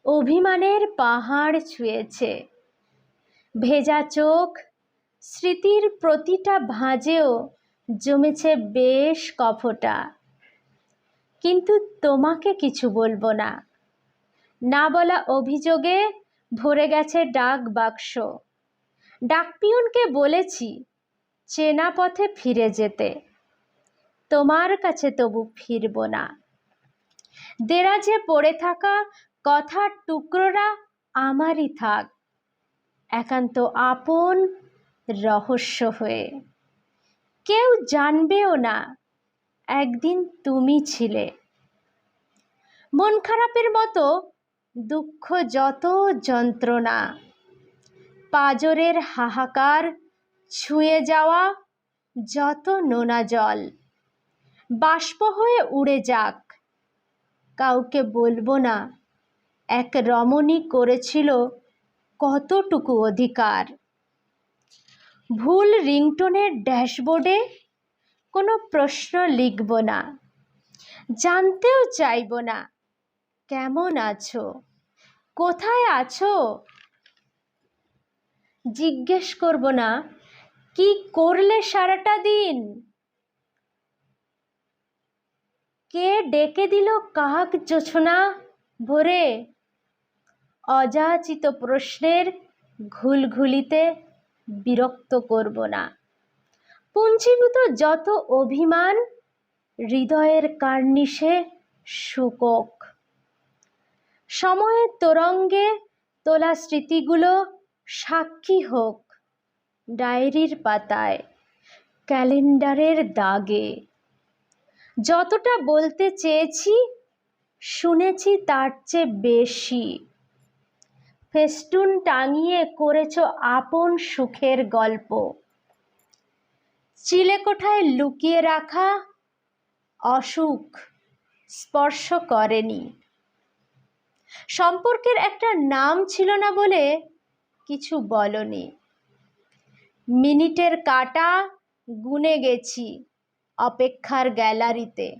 অভিমানের পাহাড় ছুঁয়েছে। ভেজা চোখ, স্মৃতির প্রতিটা ভাঁজেও জমেছে বেশ কফটা। কিন্তু তোমাকে কিছু বলবো না। না বলা অভিযোগে ভরে গেছে ডাক বাক্স। ডাকপিয়নকে বলেছি চেনা পথে ফিরে যেতে। তোমার কাছে তবু ফিরব না। দেরাজে পড়ে থাকা কথার টুকরোরা আমারই থাক, একান্ত আপন রহস্য হয়ে। কেউ জানবেও না একদিন তুমি ছিলে। মন খারাপের মতো দুঃখ, যত যন্ত্রণা, পাঁজরের হাহাকার, ছুঁয়ে যাওয়া যত নোনা জল, বাষ্প হয়ে উড়ে যাক। কাউকে বলবো না এক রমণী করেছিল কতটুকু অধিকার। ভুল রিংটোনের ড্যাশবোর্ডে কোনো প্রশ্ন লিখব না। জানতেও চাইব না কেমন আছো, কোথায় আছো। জিজ্ঞেস করব না কি করলে সারাটা দিন। কে ডেকে দিল কাক জোছনা ভোরে। অযাচিত প্রশ্নের ঘুলঘুলিতে বিরক্ত করব না। পুঞ্জীভূত যত অভিমান হৃদয়ের কার্নিশে শুকোক। সময়ের তরঙ্গে তোলা স্মৃতিগুলো সাক্ষী হোক ডায়েরির পাতায়, ক্যালেন্ডারের দাগে। যতটা বলতে চেয়েছি শুনেছি তার চেয়ে বেশি। ফেস্টুন টাঙিয়ে করেছ আপন সুখের গল্প। চিলেকোঠায় লুকিয়ে রাখা অসুখ স্পর্শ করেনি। সম্পর্কের একটা নাম ছিল না বলে কিছু বলনি। মিনিটের কাঁটা গুনে গেছি অপেক্ষার গ্যালারিতে।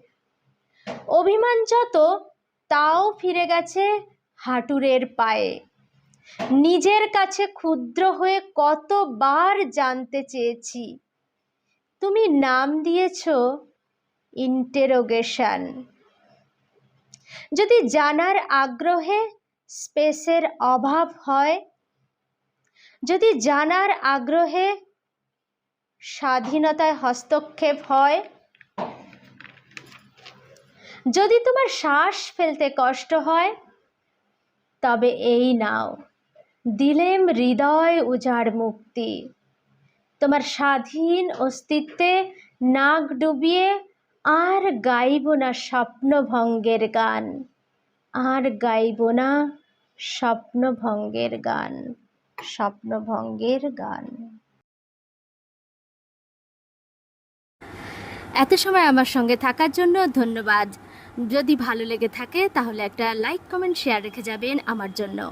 অভিমান যত তাও ফিরে গেছে হাঁটুরের পায়ে। নিজের কাছে ক্ষুদ্র হয়ে কতবার জানতে চেয়েছি। তুমি নাম দিয়েছ ইন্টেরোগেশন। যদি জানার আগ্রহে স্পেসের অভাব হয়, যদি জানার আগ্রহে স্বাধীনতায় হস্তক্ষেপ হয়, যদি তোমার শ্বাস ফেলতে কষ্ট হয়, তবে এই নাও, দিলেম হৃদয় উজাড় মুক্তি। তোমার স্বাধীন অস্তিত্বে নাক ডুবিয়ে আর গাইব না স্বপ্নভঙ্গের গান। আর গাইব না স্বপ্নভঙ্গের গান। স্বপ্নভঙ্গের গান। এত সময় আমার সঙ্গে থাকার জন্য ধন্যবাদ। যদি ভালো লেগে থাকে তাহলে একটা লাইক, কমেন্ট, শেয়ার রেখে যাবেন আমার জন্য।